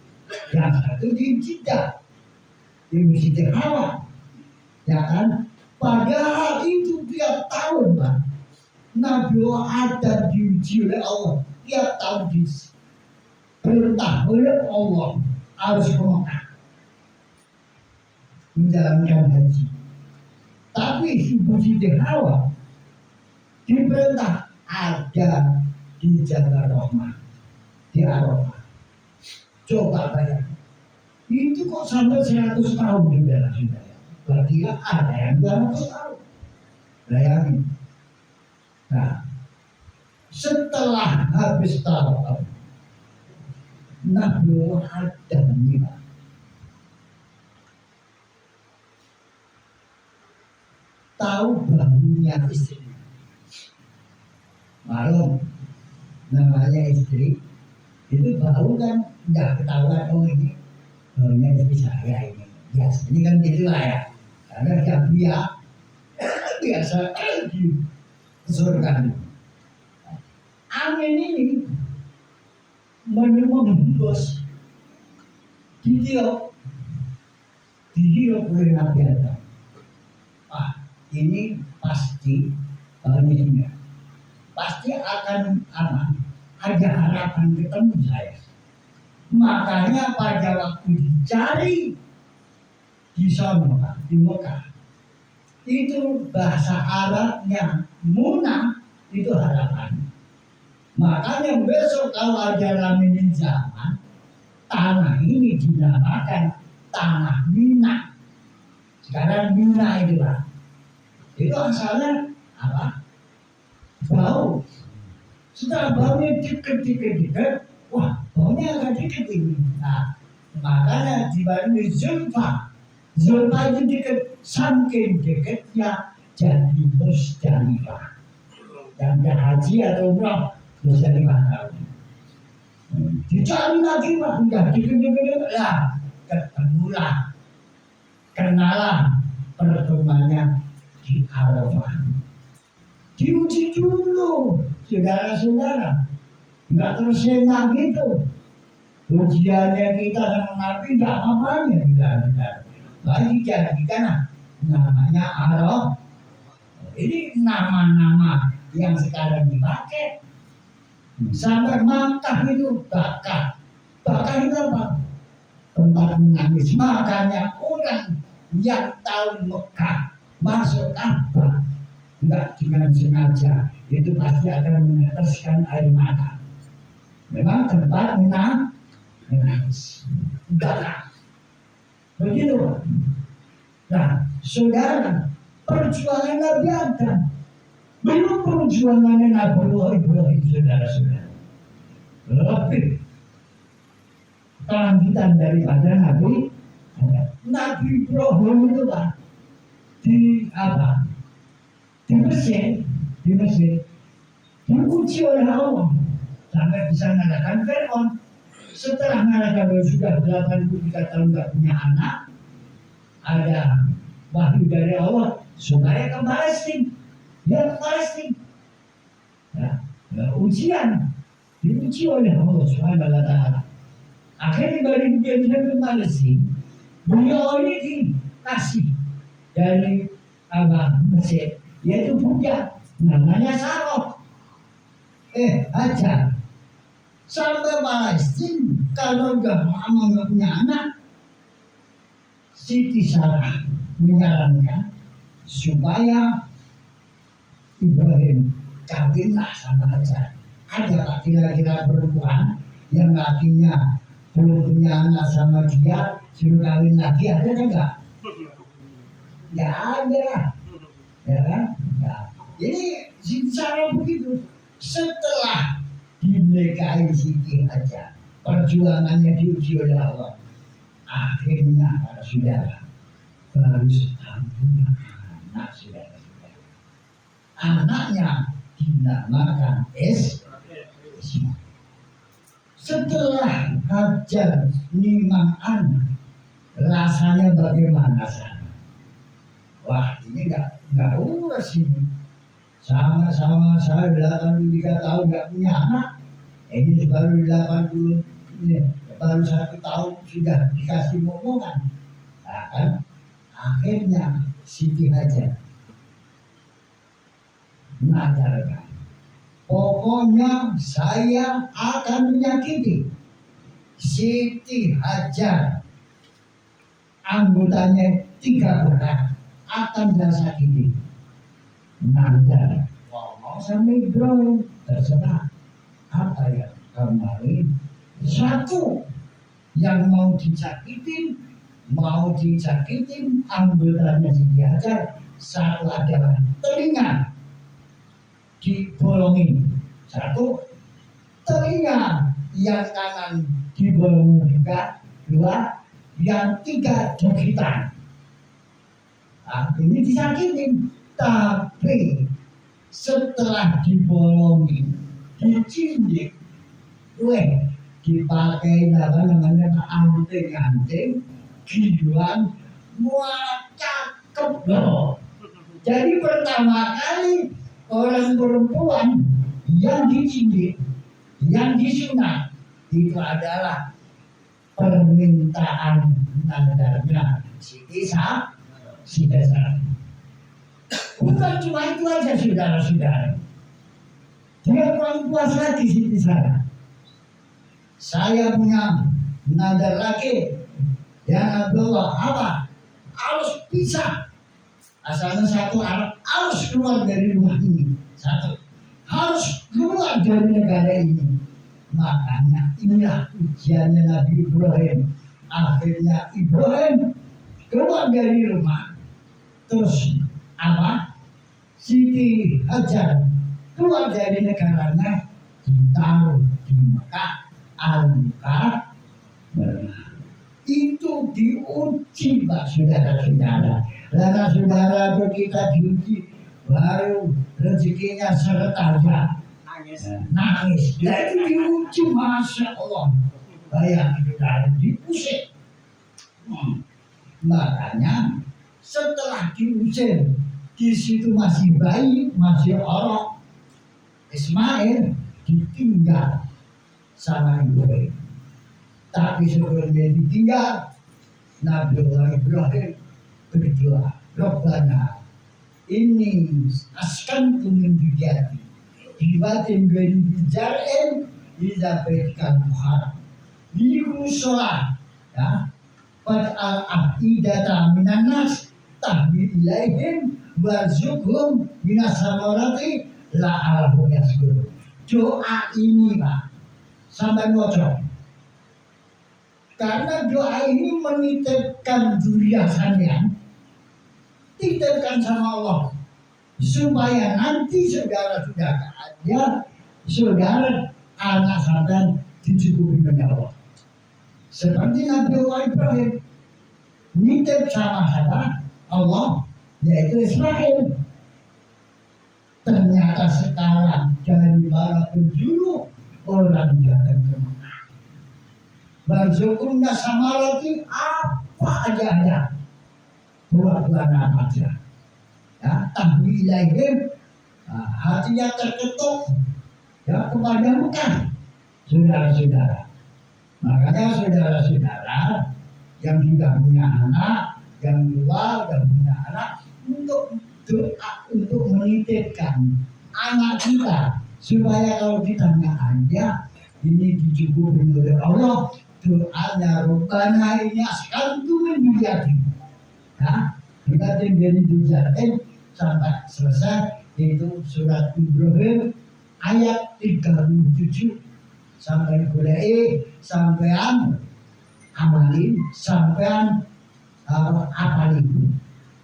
yang satu tidak. Diuji Hawa, ya kan? Padahal itu tiap tahun Pak, Nabi Adam diuji oleh Allah tiap tahun perintah oleh Allah harus ke Mekah menjalankan haji. Tapi Ibu Siti Hawa diperintah ada di Jabal Rahmah, di Arafah. Coba bayangkan, itu kok sampai 100 tahun saudara-saudara. Berarti ada yang 200 tahun. Bayangin. Nah, setelah habis tahun Nabi Adam meninggal. Tahu bahunya istri. Malam namanya istri itu bahu kan nggak ketahuan, oh ini bahunya istri saya ini. Biasa ini kan gitu lah ya. Karena dia biasa disurkan. Angin ini menembus dihirup oleh Nabi Adam. Ini pasti bahannya pasti akan ada harapan ketemu saya. Makanya pada waktu dicari di sana di Mekah, itu bahasa Arabnya munah, itu harapan. Makanya besok kalau ada laminin zaman, tanah ini dinamakan tanah Mina. Sekarang Mina itu Pak, itu asalnya apa? Bau. Setelah baunya dikit, wah baunya agak dikit ini. Nah, makanya dibantu Zulfa. Zulfa itu dikit, saking dikitnya jadi Musdalifah. Dan haji atau umrah Musdalifah. Dicari lagi Pak, udah dikit-dikit lah, ketemulah, kenalan pertemuannya di Arafah. Diuji dulu, saudara-saudara. Nggak terus senang gitu. Ujiannya kita sama Nabi nggak apa-apanya kita. Lagi jadikan namanya Arafah. Ini nama-nama yang sekarang dipakai. Sampai Makkah itu Bakah. Bakah itu apa? Tempat menangis. Makanya orang yang tahu Mekah masuk Ka'bah enggak dengan sengaja, itu pasti akan meneteskan air mata. Memang tempat menangis. Enggak. Begitu. Nah, saudara, perjuangan Nabi Adam belum perjuangannya Nabi Ibrahim, saudara-saudara. Lebih kelanjutan daripada Nabi Ibrahim itu Pak, di Mesir diuji oleh Allah sampai bisa mengalahkan Fir'aun. Setelah mengalahkan sudah 83 tahun nggak punya anak, ada wahyu dari Allah supaya ke Palestina. Dia ke Palestina. Ujian diuji oleh Allah Subhanahu wa Ta'ala. Akhirnya dari dia ke Palestina, beliau ini dikasih dari Mesir, yaitu budak namanya Sarah. Aja sampai Palestina, kalau nggak punya anak, Siti Sarah menyarankan supaya Ibrahim kawinlah sama Hajar. Ada laki-laki perempuan yang lakinya belum punya anak sama dia, suruh kawin lagi, ada enggak? Ya ada, ya kan? Nah, ini Sarah begitu. Setelah dinikahi Siti Hajar, perjuangannya diuji oleh Allah. Akhirnya para saudara baru setahun punya anak, saudara-saudara. anaknya dinamakan Ismail. Setelah Hajar 5 anak, rasanya bagaimana sana? Wah, ini nggak urus ini. Sama-sama saya 83 tahun nggak punya anak. Ini baru 80, ini baru 1 tahun sudah dikasih momongan. Nah, kan? Akhirnya Siti Hajar mengajarkan, pokoknya saya akan menyakiti Siti Hajar, anggotanya 3 orang akan saya sakiti. Nanda ngomong sama Ibrahim, terserah apa yang kemarin. Satu yang mau disakitin anggotanya Siti Hajar. Satu adalah telinga dibolongin, satu telinga yang kanan dibolongin juga, 2, yang 3 gigitan. Nah, ini disakitin, tapi setelah dibolongin, dicindik, dipakai apa namanya anting-anting, gituan, wah cakep loh. Jadi pertama kali orang perempuan yang dicindik, yang disunat, itu adalah permintaan nadarnya Siti Hajar. Bukan cuma itu aja, saudara-saudara. Dia orang puas lagi Siti Hajar. Saya punya nadar lagi, yang Abdullah apa? Harus bisa. Asalnya satu Arab harus keluar dari rumah ini, satu harus keluar dari negara ini. Makanya inilah ujiannya Nabi Ibrahim. Akhirnya Ibrahim keluar dari rumah. Terus apa? Siti Hajar keluar dari negaranya, ditaruh di Mekah Al-Mukarramah. Itu diuji, Pak, saudara-saudara. Karena saudara kita diuji, baru rezekinya serta aja nangis. Dia itu diuji, masya Allah. Bayangin saudara, diusir. Makanya setelah diusir, di situ masih bayi, masih orok, Ismail ditinggal sama Ibrahim. Tapi sebelum dia ditinggal, Nabiullah Ibrahim berdoa, Rabbana ini askan min dzurriyyati biwatin ghairi dzar'in idza baitikal muharram lirusolah, ya, fad'al afidata minan nas tahwi ilaihim warzuqhum minas samarati la'alahum yashkurun. Doa ini, Pak, sampai ngocok. Karena doa ini menitipkan zuriat sampean, titipkan sama Allah, supaya nanti saudara-saudara ada, saudara anak sampean dicukupi oleh Allah. Seperti Nabi Ibrahim nitip sama Allah, yaitu Ismail. Ternyata sekarang dari mana penjuru orang datang ke Mekah. Barzukumna samarati, apa aja ada, buah-buahan apa aja, ya, tahwi ilaihim, hatinya terketuk, ya, kepada Mekah, saudara-saudara. Makanya saudara-saudara yang sudah punya anak, yang tua dan punya anak, untuk doa, untuk menitipkan anak kita, supaya kalau kita nggak ada, ini dicukupi oleh Allah. Doanya Rabbana ini askantu min dzurriyyati, ya, kita tinggal di sampai selesai. Itu surat Ibrahim ayat 37 sampai mulai sampean amalin, sampean apalin,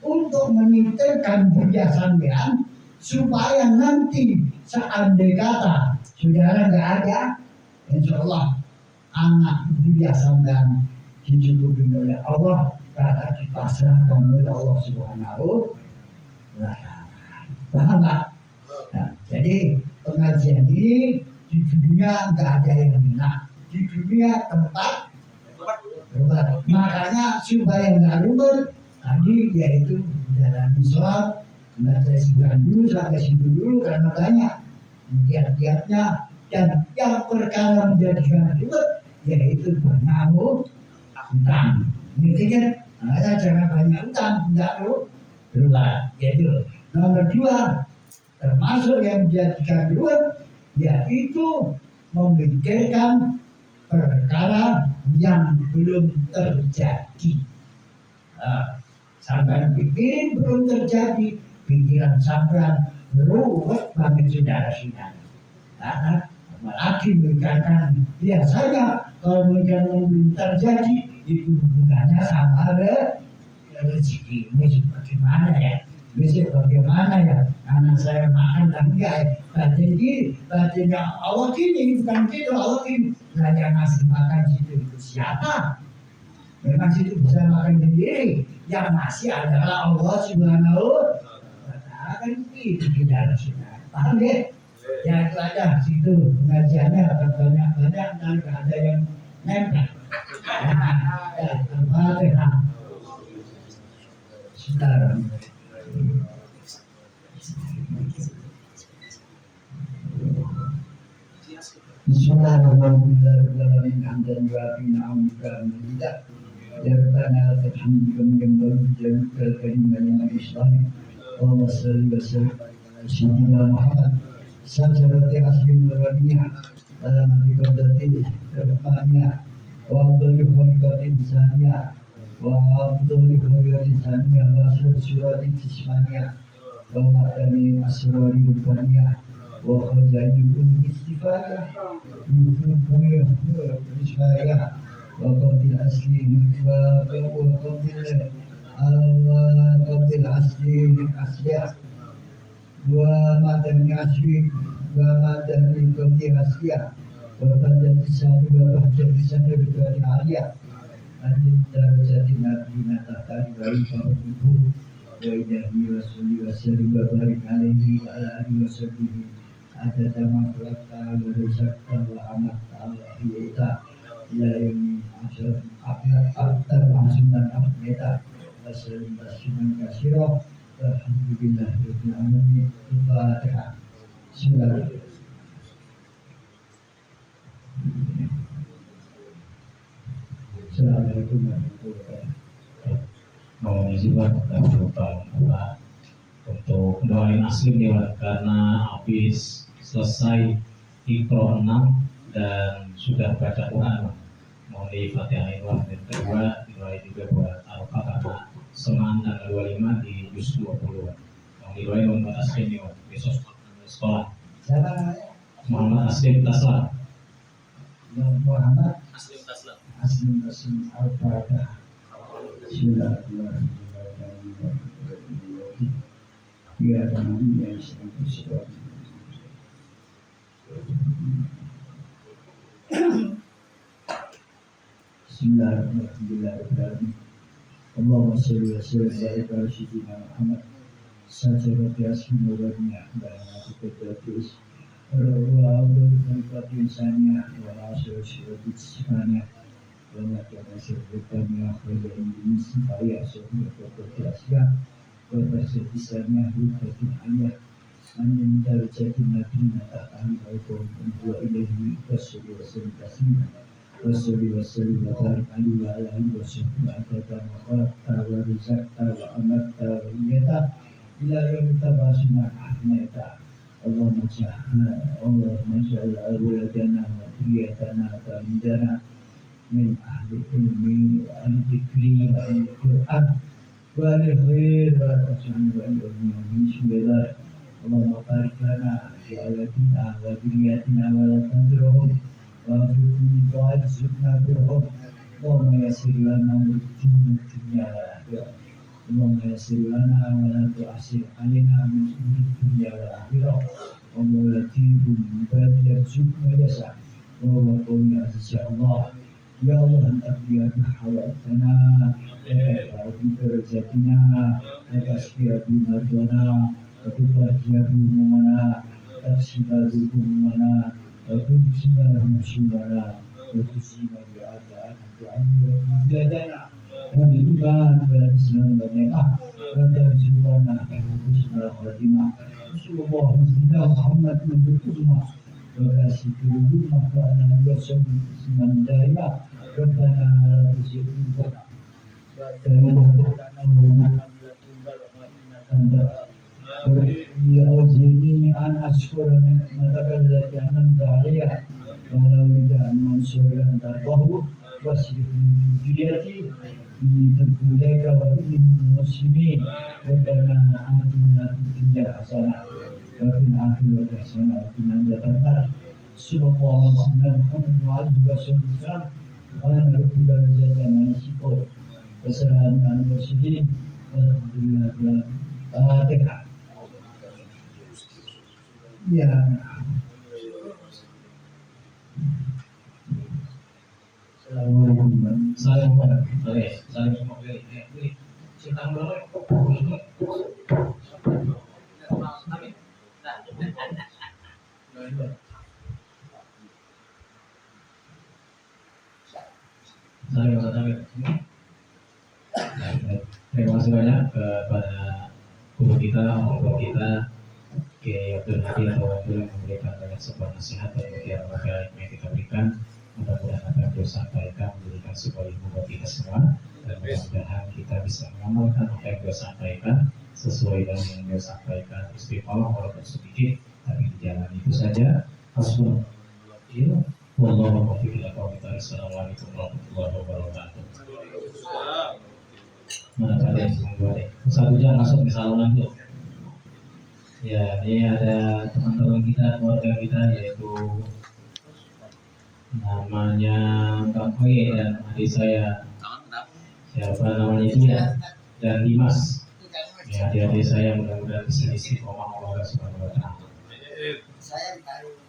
untuk menitipkan dia sampean, supaya nanti seandai kata saudara nggak ada, insya Allah anak dia sampean dicukupi oleh Allah, karena dipasrahkan oleh Allah Subhanahu wa Ta'ala. Paham nggak? Jadi pengajian ini di dunia nggak ada yang enak, di dunia tempat berobat. Makanya supaya nggak ribet, tadi yaitu menjalani sholat, membaca sembahyang dulu sampai situ dulu karena banyak tiap-tiapnya, dan yang perkara menjadikan ribet yaitu banyak utang. Gitu kan? Makanya jangan banyak utang, tidak berulang. Yaitu nomor dua, termasuk yang menjadikan ribet yaitu memikirkan perkara yang belum terjadi. Sampai pikirin belum terjadi, pikiran sampean ruwet banget saudara-saudara. Apalagi memikirkan biasanya kalau memikirkan belum terjadi itu hubungannya sama rezeki. Ini bagaimana ya? Besok bagaimana ya? Anak saya makan dan enggak ya? Batinnya Allah gini, bukan gitu, Allah gini. Nah yang ngasih makan situ itu siapa? Memang situ bisa makan sendiri. Yang ngasih adalah Allah Subhanahu wa Ta'ala. Kan itu kita harus paham ya? Ya itu aja situ pengajiannya banyak-banyak dan nggak ada yang nempel. Ya, Al-Fatihah. Sekarang Bismillahirrahmanirrahim. Hamdan wa bina'amika hamdan ya rabbana lakal hamdu kama yanbaghi li jalaalika kalimati al-islam. Allahumma shalli wa sallim ala sayyidina Muhammad sajarati asli nuraniya dalam hati qadati terdepannya wa abdul khalqati insaniya wa abdul khalqati insaniya wa surati jismaniya wa ma'adani asrari rubaniya wa khazainul istifada yufumnya ismaya wa qatil asli wa qatil asli wa madani asli wa madani qatil asliya wa badal lisani wa badal lisani bidani aliyah adil darajati nabiyina tahtari wa ibu wa ilahi wa salli wa sallim wa barik alaihi wa ala alihi wa sahbihi ada sama kelakta wa rizakta wa amakta wa hiyata ila yang asyar aktar masunan afneta wa sallim tasliman kasirah alhamdulillah rabbil alamin. Al-Fatihah. Bismillahirrahmanirrahim. Assalamualaikum warahmatullahi wabarakatuh. Mau izin Bapak untuk doain asli Dewan karena habis selesai Iqra 6 dan sudah baca Quran. Mohon di Fatihah dan kedua doain juga buat Alfa karena semangat tanggal 25 di juz 20. Mohon doain untuk asli Dewan besok sekolah. Muhammad Aslim Taslam. Muhammad Asli Taslam. Aslim Al-Fatihah. Bismillahirrahmanirrahim. Ya Rabbi ya Rabb. Bismillahirrahmanirrahim. Allahumma shalli wa sallim wa barik ala sayyidina Muhammad sajarati asmi nuraniya dan akudatus wa abdul khalqati insaniyah wa asyur syurati jismaniyah wa makana syurutaniya wa ja'in sifaya syurati asya wa tasyatisanya hukatin aliyah amin darajatin nabiyina ta'ala wa ilaihi wasalli wa sallim taslimah wasalli wa barik alaihi wa ala alihi wa sahbihi adada wa khalaqta wa rizaqta wa amarta wa hiyata ila yaumil tabasuna ahmeta. Allahumma ja'al awladana wa dhurriyyatana ta'indana min ahli ilmi wa ahli dhikri wa ahli Qur'an wa ahli khair wa tas'an wa ahli bismillah. Allahumma barik lana fi awladina wa dhurriyyatina wa la tadurhum wa fi wa'izna birhum. Allahumma yassir lana dunya wal akhirah. Allahumma yassir lana wa la tu'assir alaina min dunya wal akhirah. Allahumma latifun bibadi yarzuqna yasa wa huwa qawli aziz ya Allah. Ya Allah anta bi'adu hawatana wa bi darajatina wa tasfiya bi mardana wa tubahiya bi umumana وتفسد بكمنا وتبسنا مسلمنا وتسلم بأعداءنا بعمل بلادنا والإيمان والإسلام والنعمة وترزقنا وحسن خاتمة صلى الله على محمد من الأمة وكاسب الأمة وأنا يسوع اسما دائما ربنا لا تزغ قلوبنا أوزعني أن أشكر نعمتك التي أنعمت علي ولا أريد أن أنصر أن ترضاه واصرفني في ذريتي إني تبت إليك وإني من المسلمين ربنا آتنا في الدنيا حسنة وفي الآخرة حسنة وقنا عذاب النار صلى الله على سيدنا محمد وعلى آله وسلم وأنا رب العزة عما يصفون وسلام على المرسلين والحمد لله رب العالمين. Fatihah. Ya. Assalamualaikum. Saling semua beli. Cinta dulu. Saling. Terima kasih banyak kepada guru kita, orang tua kita, Kiai Abdul Hadi atau Abdul yang memberikan banyak sebuah nasihat dan mutiara yang kita berikan. Mudah-mudahan apa yang beliau sampaikan memberikan sebuah ilmu buat kita semua, dan mudah-mudahan kita bisa mengamalkan apa yang beliau sampaikan sesuai dengan yang beliau sampaikan. Istiqomah walaupun sedikit, tapi di jalan itu saja. Hasbunallah. Wallahu muwaffiq ila aqwamit thoriq. Assalamualaikum warahmatullahi wabarakatuh. Mana kalian semua deh? Satu jam masuk di saluran tuh. Ya, ini ada teman-teman kita, keluarga kita, yaitu namanya Kak Koye dan adik saya. Siapa namanya dia? Dan Dimas. Ya, adik-adik saya mudah-mudahan bisa istiqomah Allah Subhanahu wa Ta'ala. Saya tahu